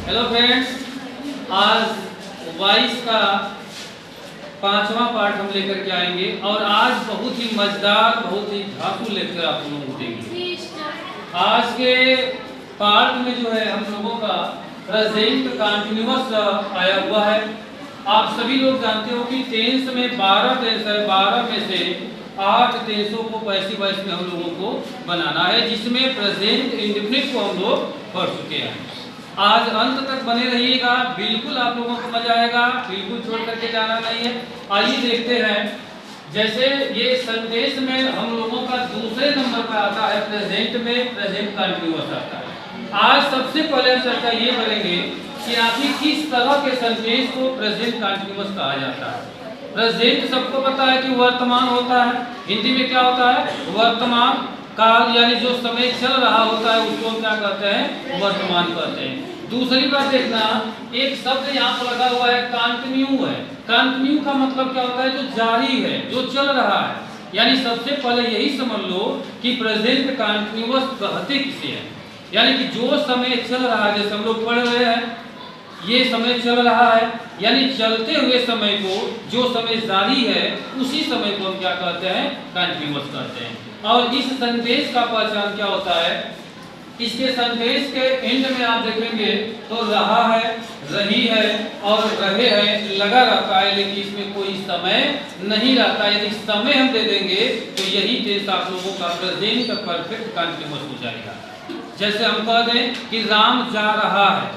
Hello friends, आज voice का 5वां पार्ट हम लेकर के आएंगे और आज बहुत ही मजेदार, बहुत ही धाकू लेकर आप लोगों को देंगे। आज के पार्ट में जो है हम लोगों का प्रेजेंट कंटिन्यूअस आया हुआ है। आप सभी लोग जानते हो कि टेंस में 12 टेंस है, 12 में से 8 टेंसों को पैसिव वॉइस में हम लोगों को बनाना है, जिसमें प्रेजेंट इंडेफिनिट को हम लोग पढ़ चुके हैं। आज अंत तक बने रहिएगा, बिल्कुल आप लोगों को मजा आएगा, बिल्कुल छोड़ करके जाना नहीं है। आइए देखते हैं, जैसे ये सेंटेंस में हम लोगों का दूसरे नंबर पर आता है प्रेजेंट में प्रेजेंट कंटिन्यूअस आता है। आज सबसे पहले हम चर्चा ये करेंगे कि आखिर किस तरह के सेंटेंस को प्रेजेंट कंटिन्यूअस कहा जाता है। प्रेजेंट सबको पता है कि वर्तमान होता है, हिंदी में क्या होता है, वर्तमान काल, यानी जो समय चल रहा होता है उसको क्या कहते हैं, वर्तमान कहते हैं। दूसरी बात देखना, एक शब्द यहाँ पर लगा हुआ है कंटिन्यू है। कंटिन्यू का मतलब क्या होता है, जो जारी है, जो चल रहा है। यानी सबसे पहले यही समझ लो कि प्रेजेंट कंटिन्यूअस कहते किसे है, यानी कि जो समय चल रहा है, जैसे हम लोग पढ़ रहे हैं ये समय चल रहा है, यानी चलते हुए समय को, जो समय जारी है उसी समय को हम क्या कहते हैं, कंटिन्यूअस कहते हैं। और इस सेंटेंस का पहचान क्या होता है, इसके सेंटेंस के एंड में आप देखेंगे तो रहा है, रही है और रहे है लगा रहता है, लेकिन इसमें कोई समय नहीं रहता। यदि समय हम दे देंगे तो यही टेंस आप लोगों का प्रेजेंट परफेक्ट कंटिन्यूअस हो जाएगा। जैसे हम कह दें कि राम जा रहा है,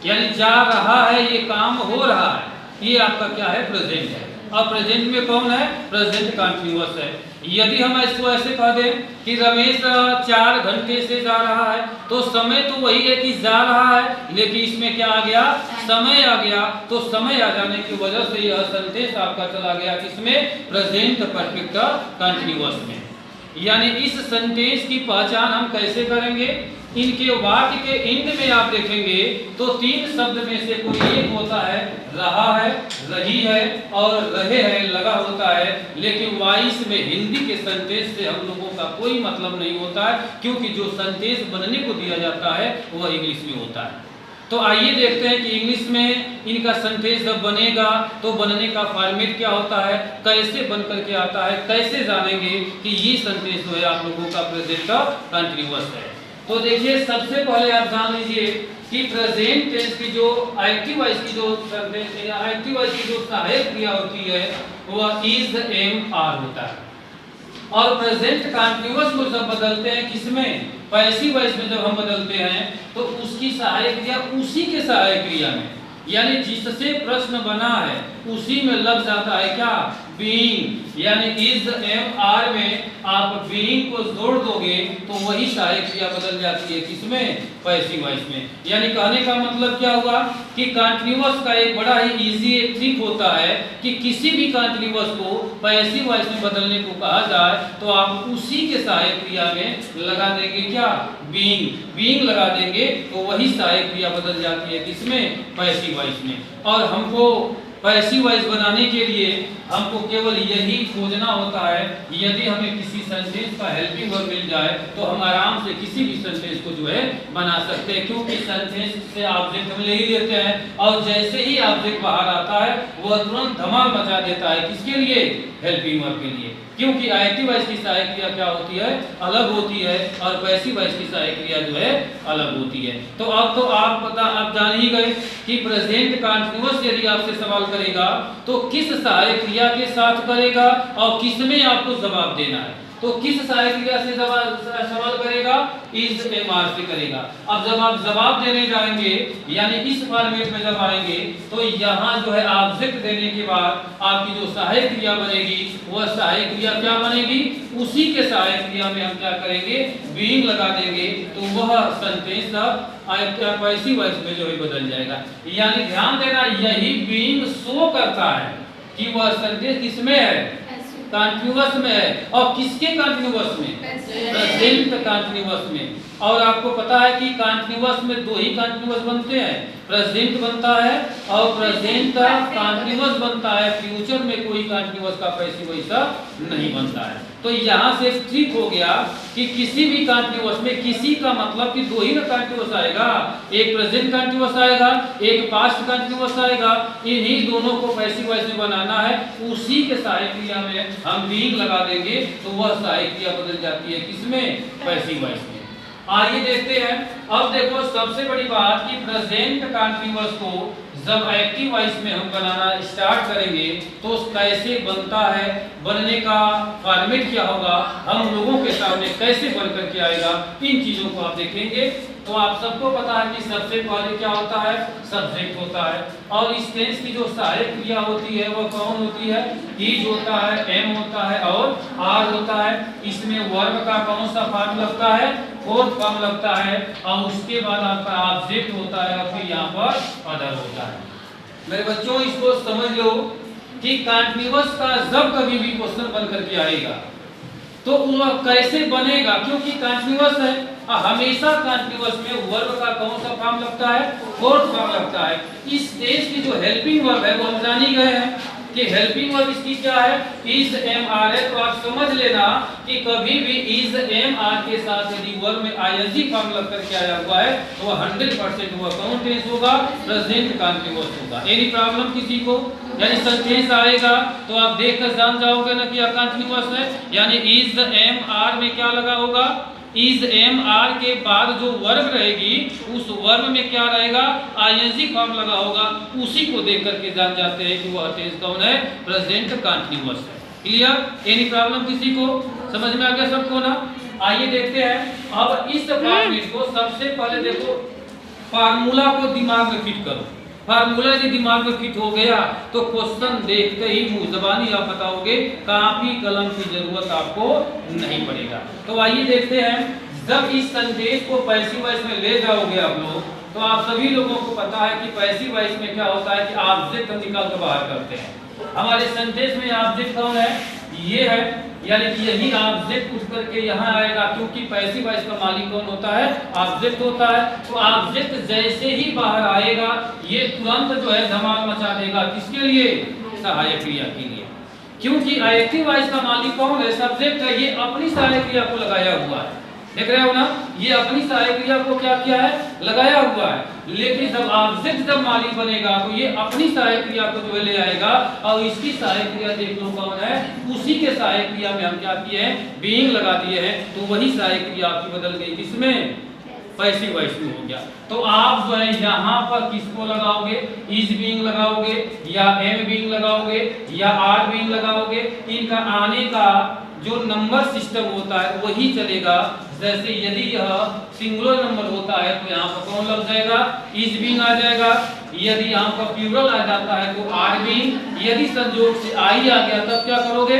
यानी जा रहा है, ये काम हो रहा है, ये आपका क्या है, प्रेजेंट है। और प्रेजेंट में कौन है, प्रेजेंट कंटिन्यूअस है। यदि हम इसको ऐसे कह दें कि रमेश 4 घंटे से जा रहा है, तो समय तो वही है कि जा रहा है, लेकिन इसमें क्या आ गया, समय आ गया। तो समय आ जाने की वजह से यह सेंटेंस आपका चला गया किसमें, प्रेजेंट परफेक्ट कंटिन्यूअस में। यानी इस सेंटेंस की पहचान हम कैसे करेंगे, इनके वाक्य के एंड में आप देखेंगे तो 3 शब्द में से कोई एक होता है, रहा है, रही है और रहे है लगा होता है, लेकिन वॉइस में हिंदी के सेंटेंस से हम लोगों का कोई मतलब नहीं होता है, क्योंकि जो सेंटेंस बनने को दिया जाता है वह इंग्लिश में होता है। तो आइए देखते हैं कि इंग्लिश में इनका सेंटेंस जब बनेगा तो बनने का फॉर्मेट क्या होता है, कैसे बन करके आता है, कैसे जानेंगे कि ये सेंटेंस जो है आप लोगों का प्रेजेंट कंटिन्यूअस है। तो देखिए, सबसे पहले आप जान लीजिए कि प्रेजेंट टेंस की जो एक्टिव वॉइस की जो सेंटेंस है या एक्टिव वॉइस की जो सहायक क्रिया होती है वह इज, एम, आर होता है। और प्रेजेंट कंटिन्यूअस को जब बदलते हैं किसमें, पैसिव वॉइस में जब हम बदलते हैं तो उसकी सहायक क्रिया उसी के सहायक क्रिया में, यानी जिससे प्रश्न बना है उसी में लग जाता है क्या, बीइंग। यानी इज, एम, आर में आप बीइंग को जोड़ दोगे तो वही सहायक क्रिया बदल जाती है किसमें, पैसिव वॉइस में। यानी कहने का मतलब क्या हुआ कि कंटिन्यूअस का एक बड़ा ही इजी एक ट्रिक होता है कि किसी भी कंटिन्यूअस को पैसिव वॉइस में बदलने को कहा जाए तो आप उसी के सहायक क्रिया में लगा देंगे क्या, बीइंग। बीइंग लगा देंगे तो वही सहायक क्रिया बदल जाती है किसमें, पैसिव वॉइस में। और हमको पैसिव वॉइस बनाने के लिए हमको केवल यही खोजना होता है, यदि हमें किसी सेंटेंस का हेल्पिंग वर्ब मिल जाए तो हम आराम से किसी भी सेंटेंस को जो है बना सकते हैं, क्योंकि सेंटेंस से ऑब्जेक्ट हम ले ही लेते हैं और जैसे ही ऑब्जेक्ट बाहर आता है वह तुरंत धमाल मचा देता है, किसके लिए, हेल्पिंग वर्ब के लिए। क्योंकि एक्टिव वॉइस की सहायक क्रिया क्या होती है, अलग होती है, और पैसिव वॉइस की सहायक क्रिया जो है अलग होती है। तो अब तो आप जान ही गए कि प्रेजेंट कंटिन्यूअस यदि आपसे सवाल करेगा तो किस सहायक क्रिया के साथ करेगा और किसमें आपको जवाब देना है। तो किस सहायक क्रिया से सवाल करेगा, इज, एम, आर से करेगा। अब जब आप जवाब देने जाएंगे यानी इस फॉर्मेट में जब आएंगे तो यहाँ जो है ऑब्जेक्ट देने के बाद आपकी जो सहायक क्रिया बनेगी वह सहायक क्रिया क्या बनेगी, उसी के सहायक क्रिया में हम क्या करेंगे, बीइंग लगा देंगे, तो वह सेंटेंस पैसिव वॉइस में जो है बदल जाएगा। यानी ध्यान देना, यही बीइंग शो करता है कि वह सेंटेंस किसमें है, कंटिन्यूअस में है। और किसके कंटिन्यूअस में, प्रेजेंट कंटिन्यूअस में। और आपको पता है कि कंटिन्यूअस में 2 ही कंटिन्यूअस बनते हैं, प्रेजेंट बनता है और प्रेजेंट का कंटिन्यूअस बनता है। फ्यूचर में कोई कंटिन्यूअस का पैसिव वॉइस नहीं बनता है। तो यहाँ से ठीक हो गया कि किसी भी कंटीन्यूअस में किसी का मतलब कि दो ही ना कंटीन्यूअस आएगा, एक प्रेजेंट कंटीन्यूअस आएगा, एक पास्ट कंटीन्यूअस आएगा। इन्हीं दोनों को पैसिव वॉइस में बनाना है, उसी के सहायक क्रिया में हम बीइंग लगा देंगे तो वह सहायक क्रिया बदल जाती है किसमें? पैसिव वॉइस में। आइए देखते हैं। अब देखो सबसे बड़ी बात कि प्रेजेंट कंटीन्यूअस को जब एक्टिव वॉइस में हम बनाना स्टार्ट करेंगे तो कैसे बनता है, बनने का फॉर्मेट क्या होगा, हम लोगों के सामने कैसे बन करके आएगा, इन चीजों को आप देखेंगे। तो आप सबको पता है कि सबसे पहले क्या होता है? सब्जेक्ट होता है। और इस टेंस की जो सहायक क्रिया होती है वह कौन होती है? इज होता है, एम होता है और आर होता है। इसमें वर्ब का कौन सा फॉर्म लगता है? फोर्थ फॉर्म लगता है। और उसके बाद आपका ऑब्जेक्ट होता है और फिर यहाँ पर अदर होता है। मेरे बच्चों इसको समझ लो कि कंटीन्यूअस का जब कभी भी क्वेश्चन बन करके आएगा तो वह कैसे बनेगा, क्योंकि कंटीन्यूअस है। हमेशा कंटीन्यूअस में वर्ब का कौन सा फॉर्म लगता है? फोर्थ फॉर्म लगता है। इस टेंस की जो हेल्पिंग वर्ब है वो हम जान ही गए हैं कि हेल्पिंग वर्ब इसकी क्या है? इज एम आर है। तो आप समझ लेना कि कभी भी इज एम आर के साथ यदि वर्ब में आईएनजी फॉर्म लग करके आया हुआ है तो वह 100% वह कौन टेंस होगा? प्रेजेंट कंटीन्यूअस होगा। एनी प्रॉब्लम किसी को? यानी सेंटेंस आएगा तो आप देखकर जान जाओगे ना कि यह कंटीन्यूअस है। यानी इज एम आर में क्या लगा होगा? इज एम आर के बाद जो वर्ब रहेगी उस वर्ब में क्या रहेगा? आईएनजी फॉर्म लगा होगा। उसी को देख करके जान जाते हैं कि वह टेंस कौन है? प्रेजेंट कंटीन्यूअस है। क्लियर? एनी प्रॉब्लम किसी को? समझ में आ गया सबको ना? आइए देखते हैं। अब इस फॉर्मेट को सबसे पहले देखो, फार्मूला को दिमाग में फिट करो। फार्मूला यदि दिमाग में फिट हो गया तो क्वेश्चन देखते ही मुंह जबानी आप बताओगे, कापी कलम की जरूरत आपको नहीं पड़ेगा। तो आइए देखते हैं। जब इस संदेश को पैसिव वॉइस में ले जाओगे आप लोग तो आप सभी लोगों को पता है कि पैसिव वॉइस में क्या होता है कि ऑब्जेक्ट हम निकाल कर बाहर करते हैं। हमारे सेंटेंस में ऑब्जेक्ट कौन है? ये है। यानी कि यही ऑब्जेक्ट उठ करके यहाँ आएगा, क्योंकि पैसिव वॉइस का मालिक कौन होता है? ऑब्जेक्ट होता है। तो ऑब्जेक्ट जैसे ही बाहर आएगा ये तुरंत जो है धमाल मचा देगा। किसके लिए? सहायक क्रिया के लिए। क्योंकि एक्टिव वॉइस का मालिक कौन है? सब्जेक्ट है। ये अपनी सहायक क्रिया को लगाया हुआ है। देख रहे हो ना? ये अपनी सहायक क्रिया को क्या किया है? लगाया हुआ है। लेकिन जब ऑब्जेक्ट जब मालिक बनेगा तो ये अपनी सहायक क्रिया को जो ले आएगा और इसकी सहायक क्रिया देख लो कौन है? उसी के सहायक क्रिया में हम क्या किए हैं? बीइंग लगा दिए हैं। तो वही सहायक क्रिया आपकी बदल गई किसमें? पैसिव वॉइस में हो गया। तो आप जो है यहाँ पर किसको लगाओगे? इज बीइंग लगाओगे या एम बीइंग लगाओगे या आर बीइंग लगाओगे? इनका आने का जो नंबर सिस्टम होता है वही चलेगा। जैसे यदि यह सिंगुलर नंबर होता है तो यहाँ पर कौन लग जाएगा? इज बीइंग आ जाएगा। यदि यहाँ पर प्लूरल आ जाता है तो आर बीइंग। यदि संयोग से आई आ गया तब क्या करोगे?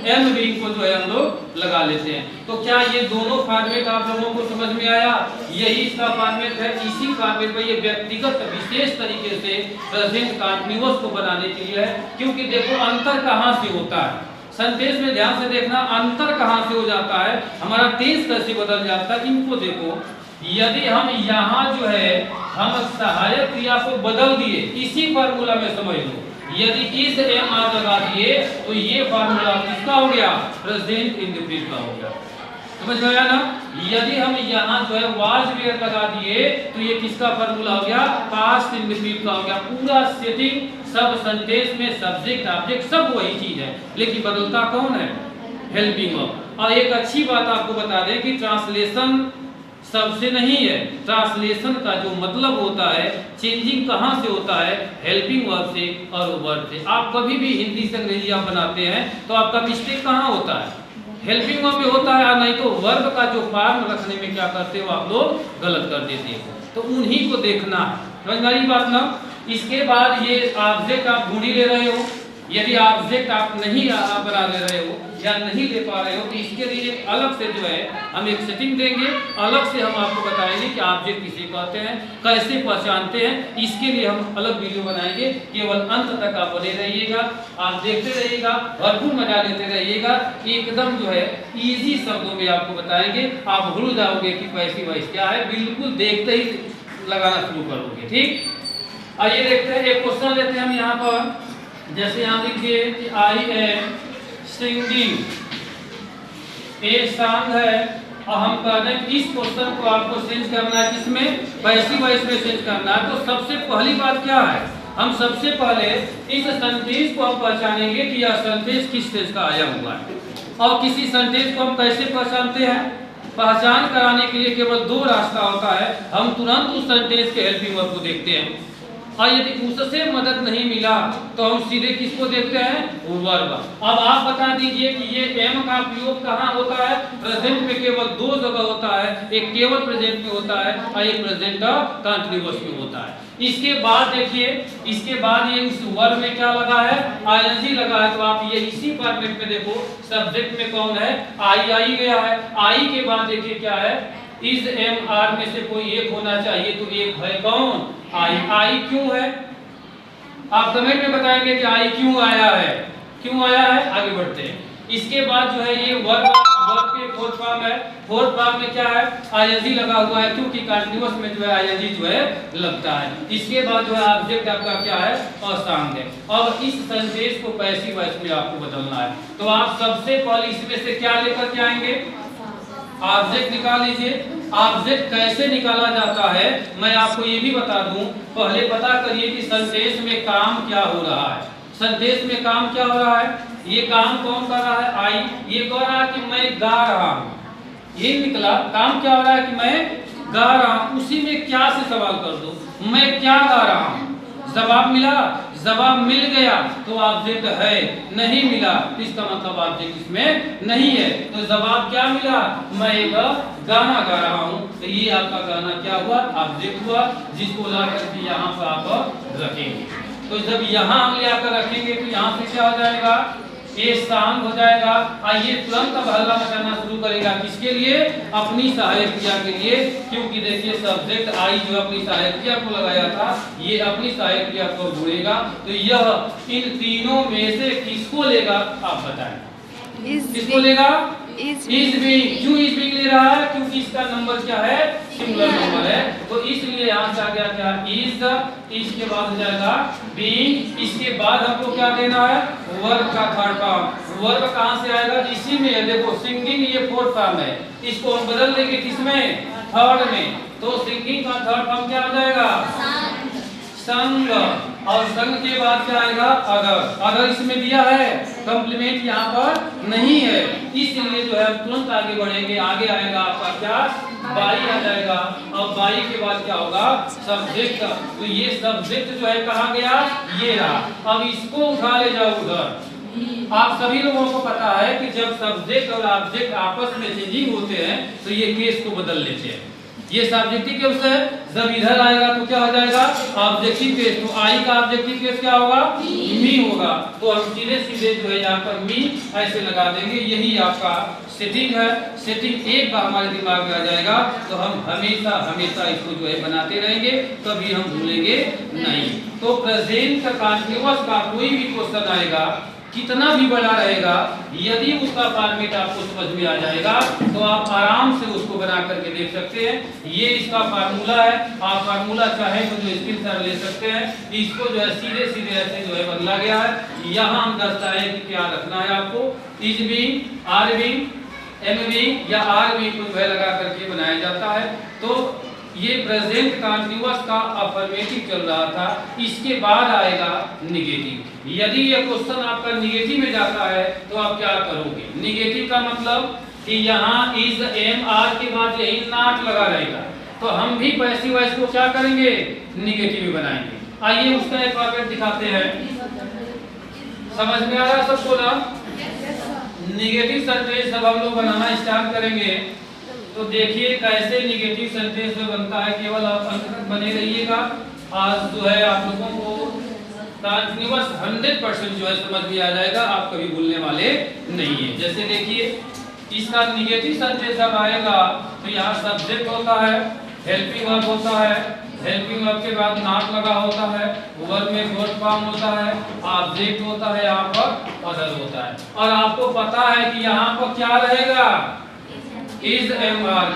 एम बीइंग को जो है हम लोग लगा लेते हैं। तो क्या ये दोनों फॉर्मेट आप लोगों को समझ में आया? यही इसका फॉर्मेट है। इसी फॉर्मेट में ये व्यक्तिगत विशेष तरीके से प्रेजेंट कंटीन्यूअस को बनाने के लिए है। क्योंकि देखो अंतर कहाँ से होता है? सेंटेंस में ध्यान से देखना, अंतर कहाँ से हो जाता है, हमारा टेंस कैसे बदल जाता है। इनको देखो, यदि हम यहाँ जो है हम सहायक क्रिया को बदल दिए, इसी फार्मूला में समझ लो, यदि इस एम आर लगा दिए तो ये फार्मूला किसका हो गया? प्रेजेंट इंडेफिनिट का हो गया। समझ में आया ना? यदि हम यहाँ जो है वाज वेयर लगा दिए तो ये किसका फार्मूला हो गया? पास्ट इंडेफिनिट का हो गया। पूरा सेटिंग सब सेंटेंस में सब्जेक्ट ऑब्जेक्ट सब वही चीज है, लेकिन बदलता कौन है? Helping verb. और एक अच्छी बात आपको बता दें कि ट्रांसलेशन सबसे नहीं है। ट्रांसलेशन का जो मतलब होता है, चेंजिंग कहाँ से होता है? हेल्पिंग वर्ब से और वर्ब से। आप कभी भी हिंदी से अंग्रेजी आप बनाते हैं तो आपका मिस्टेक कहाँ होता है? हेल्पिंग वर्ब में होता है, नहीं तो वर्ब का जो फॉर्म रखने में क्या करते हो आप लोग? गलत कर देते हो। तो उन्हीं को देखना है। समझ में आई बात ना? इसके बाद ये ऑब्जेक्ट आप ढूंढ ले रहे हो। यदि ऑब्जेक्ट आप नहीं बना ले रहे हो या नहीं ले पा रहे हो तो इसके लिए एक अलग से जो है हम एक सेटिंग देंगे। अलग से हम आपको बताएंगे कि ऑब्जेक्ट किसे कहते हैं, कैसे पहचानते हैं। इसके लिए हम अलग वीडियो बनाएंगे। केवल अंत तक आप बने रहिएगा, आप देखते रहिएगा, भरपूर मजा लेते रहिएगा। एकदम जो है इजी शब्दों में आपको बताएंगे। आप भूल जाओगे कि पैसिव वॉइस क्या है, बिल्कुल देखते ही लगाना शुरू करोगे। ठीक, आइए देखते हैं। एक क्वेश्चन लेते हैं हम यहाँ पर। जैसे यहाँ लिखिए कि I am singing a strong है और हम कह रहे हैं कि इस क्वेश्चन को आपको चेंज करना है, किसमें, पैसिव वॉइस में चेंज करना है। तो सबसे पहली बात क्या है, हम सबसे पहले इस सेंटेंस को हम पहचानेंगे कि यह सेंटेंस किस स्टेज का आया हुआ है। और किसी सेंटेंस को हम कैसे पहचानते हैं, पहचान कराने के लिए केवल दो रास्ता होता है, हम तुरंत उस सेंटेंस के हेल्पिंग वर्ब को देखते हैं, और यदि उससे मदद नहीं मिला तो हम सीधे किसको देखते हैं, वर्ब। अब आप बता दीजिए कि ये एम का प्रयोग कहाँ होता है, प्रेजेंट में केवल दो जगह होता है, एक केवल प्रेजेंट में होता है और एक प्रेजेंट कंटीन्यूअस में होता है। इसके बाद देखिए, इसके बाद ये उस वर्ब में क्या लगा है, आईएनजी लगा है। तो आप ये इसी फॉर्मेट में देखो, सब्जेक्ट में कौन है, आई गया है। आई के बाद देखिए क्या है, इज एम आर में से कोई एक होना चाहिए, तो एक है कौन, आई क्यों है, आप कमेंट में बताएंगे कि आई क्यों आया है, क्यों आया है, आगे बढ़ते हैं। इसके बाद जो है ये वर्ब के फोर्थ फॉर्म है, फोर्थ फॉर्म में क्या है, आईएनजी लगा हुआ है, क्योंकि कंटीन्यूअस में जो है आईएनजी जो है लगता है। इसके बाद जो है ऑब्जेक्ट आपका क्या है, असांग है। अब इस सेंटेंस को पैसिव वॉइस में आपको बदलना है, तो आप सबसे पहले इसमें से क्या लेकर के आएंगे, ऑब्जेक्ट निकाल लीजिए। ऑब्जेक्ट कैसे निकाला जाता है मैं आपको ये भी बता दूं, पहले पता करिए कि सेंटेंस में काम क्या हो रहा है। सेंटेंस में काम क्या हो रहा है, ये काम कौन कर रहा है, आई। ये कह रहा है कि मैं गा रहा हूँ, ये निकला, काम क्या हो रहा है कि मैं गा रहा हूँ। उसी में क्या से सवाल कर दो, मैं क्या गा रहा हूँ, जवाब मिला, जवाब मिल गया तो ऑब्जेक्ट है, नहीं मिला तो इसका मतलब ऑब्जेक्ट इसमें नहीं है। तो जवाब क्या मिला, मैं एक गाना गा रहा हूँ, तो ये आपका गाना क्या हुआ, ऑब्जेक्ट हुआ, जिसको ला करके यहाँ पर आप रखेंगे। तो जब यहाँ हम ले आकर रखेंगे तो यहाँ से क्या हो जाएगा, ये शांत हो जाएगा। आइए तुरंत अब हल्ला मचाना शुरू करेगा, किसके लिए, अपनी सहायक क्रिया के लिए, क्योंकि देखिए सब्जेक्ट आई जो अपनी सहायक क्रिया को लगाया था, ये अपनी सहायक क्रिया को जुड़ेगा। तो यह इन तीनों में से किसको लेगा, आप बताएं, किसको लेगा, इज बीइंग। क्यों इज बीइंग ले रहा है, क्योंकि इसका नंबर क्या है, सिंगुलर नंबर है, तो इसलिए यहाँ से आ गया क्या, इज, इसके बाद हो जाएगा बीइंग। इसके बाद हमको क्या देना है, वर्ब का थर्ड फॉर्म। वर्ब कहाँ से आएगा, इसी में देखो, सिंगिंग ये फोर्थ फॉर्म है, इसको हम बदल देंगे किसमें, थर्ड में। तो सिंगिंग का थर्ड फॉर्म क्या हो जाएगा, संग, और संग के बाद क्या आएगा, अगर। अगर इसमें दिया है, कंप्लीमेंट यहाँ पर नहीं है, इसलिए जो है तुरंत आगे बढ़ेंगे। आगे आएगा आपका क्या, बाई आ जाएगा, और बाई के बाद क्या होगा, सब्जेक्ट। तो ये सब्जेक्ट जो है कहाँ गया, ये रहा। अब इसको उठा ले जाओ उधर। आप सभी लोगों को पता है कि जब सब्जेक्ट और ऑब्जेक्ट आपस में चेंजिंग होते हैं तो ये केस को बदल लेते हैं। ये सब्जेक्टिव केस है, जब इधर आएगा तो क्या हो जाएगा, ऑब्जेक्टिव केस। तो आई का ऑब्जेक्टिव केस क्या होगा, मी होगा। तो हम सीधे सीधे जो है यहाँ पर मी ऐसे लगा देंगे। यही आपका सेटिंग है। सेटिंग एक बार हमारे दिमाग में आ जाएगा तो हम हमेशा हमेशा इसको जो है बनाते रहेंगे, कभी हम भूलेंगे नहीं। तो प्रेजेंट कंटीन्यूअस का कोई भी क्वेश्चन आएगा, कितना भी बड़ा रहेगा, यदि उसका फॉर्मेट आपको समझ में आ जाएगा तो आप आराम से उसको बना करके देख सकते हैं। ये इसका फार्मूला है, आप फार्मूला चाहे तो जो स्क्रीनशॉट ले सकते हैं। इसको जो है सीधे सीधे ऐसे जो है बदला गया है। यहाँ हम दर्शाए कि क्या रखना है आपको, is being, are being, am being या आर बीइंग को जो है लगा करके बनाया जाता है। तो ये प्रेजेंट कंटीन्यूअस का अफर्मेटिव चल रहा था। इसके बाद आएगा निगेटिव। यदि ये क्वेश्चन आपका निगेटिव में जाता है तो आप क्या करोगे, निगेटिव का मतलब कि यहाँ इज एम आर के बाद यही नॉट लगा रहेगा, तो हम भी पैसिव वॉइस को क्या करेंगे, निगेटिव में बनाएंगे। आइए उसका एक फॉर्मेट दिखाते हैं, समझ में आ रहा है सबको ना। निगेटिव सेंटेंस जब हम लोग बनाना स्टार्ट करेंगे तो देखिए कैसे निगेटिव सेंटेंस में बनता है। केवल आप अंत तक बने रहिएगा। आज जो है आप लोगों को कंटीन्यूअस 100% जो है समझ में आ जाएगा, आप कभी भूलने वाले नहीं है। जैसे देखिए इसका निगेटिव सेंटेंस जब आएगा तो यहाँ सब्जेक्ट होता है, हेल्पिंग वर्ब होता है, हेल्पिंग वर्ब के बाद नॉट लगा होता है, वर्ब में फोर्थ फॉर्म होता है, ऑब्जेक्ट होता है, यहाँ पर अदर होता है। और आपको पता है कि यहाँ पर क्या रहेगा, इज एम आर।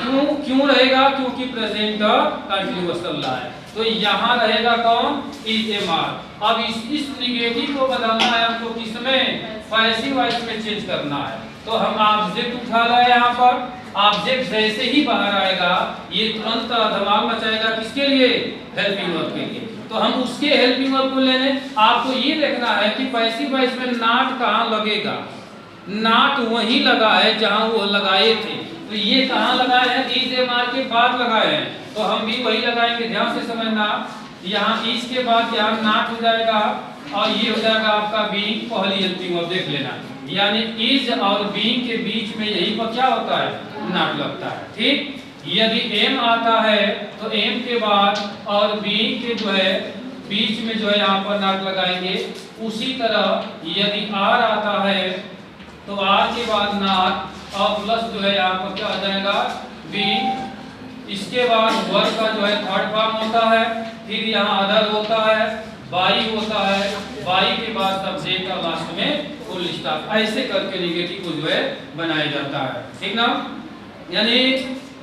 क्यों रहेगा, क्योंकि प्रेजेंट कंटीन्यूअस चल रहा है। तो यहाँ रहेगा कौन, इज एम आर। अब इस निगेटिव को बदलना है हमको, किसमें, पैसिव वॉइस में चेंज करना है। तो हम ऑब्जेक्ट उठा लाए यहाँ पर। ऑब्जेक्ट जैसे ही बाहर आएगा ये तुरंत धमाल मचाएगा, किसके लिए? हेल्पिंग वर्ब के लिए। तो हम उसके हेल्पिंग वर्ब को लेने, आपको ये देखना है कि पैसिव वॉइस में नॉट कहाँ लगेगा। नॉट वहीं लगा है जहां वो लगाए थे, तो ये कहाँ लगाए हैं? इज एम आर के बाद लगाए हैं, तो हम भी वही लगाएंगे। ध्यान से समझना, यहाँ इज के बाद यहाँ नॉट हो जाएगा और ये हो जाएगा आपका बीइंग, पहली हेल्पिंग वर्ब देख लेना। यानी इज और बीइंग के बीच में यही पर क्या होता है? नॉट लगता है। ठीक, यदि एम आता है तो एम के बाद और बीइंग के जो है बीच में जो है यहाँ पर नॉट लगाएंगे। उसी तरह यदि आर आता है तो आर के बाद नॉट और प्लस जो है यहाँ पर क्या आ जाएगा? बीइंग। इसके बाद वर्ब का जो है थर्ड फॉर्म होता है, फिर यहाँ अदर होता है, बाई होता है, बाई के बाद सब्जेक्ट और लास्ट में फुल स्टॉप। ऐसे करके निगेटिव को जो है बनाया जाता है। ठीक ना? यानी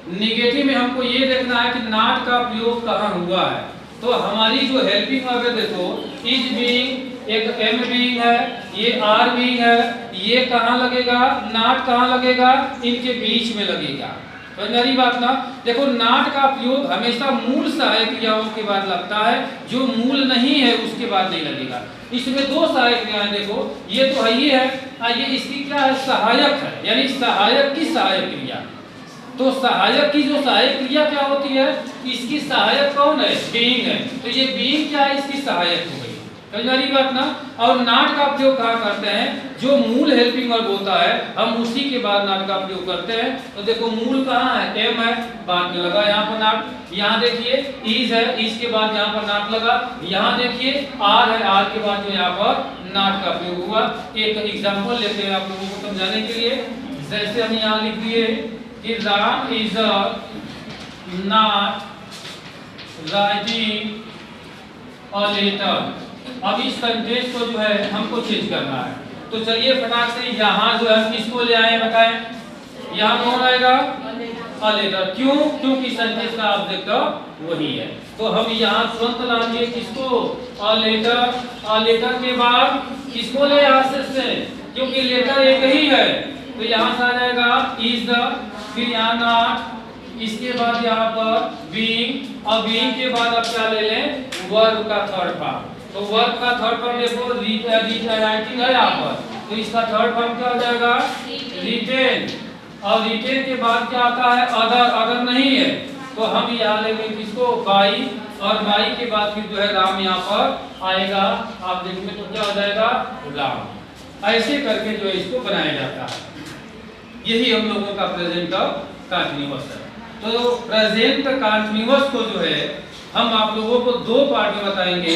निगेटिव में हमको ये देखना है कि नॉट का प्रयोग कहाँ हुआ है। तो हमारी जो हेल्पिंग वर्ब है, देखो इज बीइंग, एक एम बीइंग है, ये आर बीइंग है, ये कहाँ लगेगा? नॉट कहाँ लगेगा? इनके बीच में लगेगा। तो मेरी बात ना, देखो नॉट का प्रयोग हमेशा मूल सहायक क्रियाओं के बाद लगता है, जो मूल नहीं है उसके बाद नहीं लगेगा। इसमें दो सहायक क्रियाएं, देखो ये तो है ही है, ये इसकी क्या है? सहायक है, यानी सहायक की सहायक क्रिया। तो सहायक की जो सहायक क्रिया क्या होती है? इसकी सहायक कौन है? बीइंग है, तो ये बीइंग क्या है? इसकी सहायक हो गई। समझ बात ना? और नॉट का प्रयोग कहाँ करते हैं? जो मूल हेल्पिंग वर्ब होता है हम उसी के बाद नॉट का प्रयोग करते हैं। तो देखो मूल कहाँ है? एम है, बाद में लगा यहाँ पर नॉट। यहाँ देखिए इज है, इज के बाद यहाँ पर नॉट लगा। यहाँ देखिए आर है, आर के बाद जो यहाँ पर नॉट का प्रयोग हुआ। एक एग्जाम्पल लेते हैं आप लोगों को समझाने के लिए। जैसे हम यहाँ लिख दिए कि Ram is not writing a letter. अब इस सेंटेंस को जो है हमको चेंज करना है, तो चलिए फटाक से यहाँ जो है हम किसको ले आए बताएं? यहाँ कौन आएगा? A letter. क्यों? क्योंकि सेंटेंस का ऑब्जेक्ट वही है। तो हम यहाँ तुरंत लाएंगे किसको? A letter. अ लेटर के बाद किसको ले आ सकते हैं? क्योंकि लेटर एक ही है, तो यहाँ से आ जाएगा इज द, फिर यहाँ नॉट, इसके बाद यहाँ पर बीइंग, और बीइंग के बाद अब क्या ले लें? वर्ब का थर्ड फॉर्म। तो वर्ब का थर्ड फॉर्म देखो राइटिंग है यहाँ पर, तो इसका थर्ड फॉर्म क्या हो जाएगा? रिटेन। और रिटेन के बाद क्या आता है? अदर। अदर नहीं है तो हम यहाँ लेंगे किसको? बाई। और बाई के बाद फिर जो है राम यहाँ पर आएगा, आप देखेंगे तो क्या हो जाएगा? राम। ऐसे करके जो है इसको बनाया जाता है। यही हम लोगों का प्रेजेंट कंटीन्यूअस है। तो प्रेजेंट कंटीन्यूअस को जो है हम आप लोगों को दो पार्ट में बताएंगे।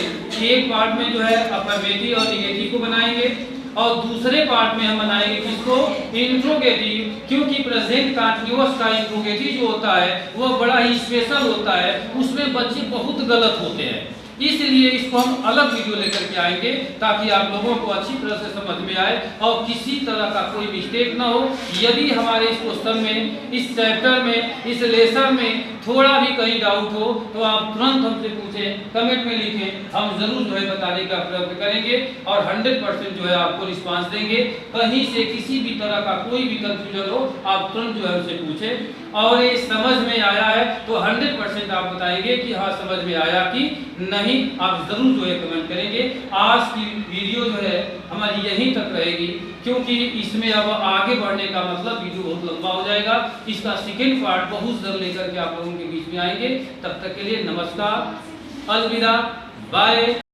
एक पार्ट में जो है अफर्मेटिव और निगेटिव को बनाएंगे, और दूसरे पार्ट में हम बनाएंगे किसको? इंट्रोगेटिव। क्योंकि प्रेजेंट कंटीन्यूअस का इंट्रोगेटिव जो होता है वो बड़ा ही स्पेशल होता है, उसमें बच्चे बहुत गलत होते हैं। इसलिए इसको हम अलग वीडियो लेकर के आएंगे ताकि आप लोगों को अच्छी तरह से समझ में आए और किसी तरह का कोई मिस्टेक ना हो। यदि हमारे इस क्वेश्चन में, इस चैप्टर में, इस लेसन में थोड़ा भी कहीं डाउट हो तो आप तुरंत हमसे पूछें, कमेंट में लिखें, हम जरूर जो है बताने का प्रयत्न करेंगे और 100% जो है आपको रिस्पांस देंगे। कहीं से किसी भी तरह का कोई भी कंफ्यूजन हो आप तुरंत जो है हमसे पूछें। और ये समझ में आया है तो 100% आप बताएंगे कि हाँ समझ में आया कि नहीं, आप जरूर जो है कमेंट करेंगे। आज की वीडियो जो है हमारी यहीं तक रहेगी, क्योंकि इसमें अब आगे बढ़ने का मतलब वीडियो बहुत लंबा हो जाएगा। इसका सेकेंड पार्ट बहुत जल्द लेकर के आप लोगों के बीच में आएंगे। तब तक के लिए नमस्कार, अलविदा, बाय।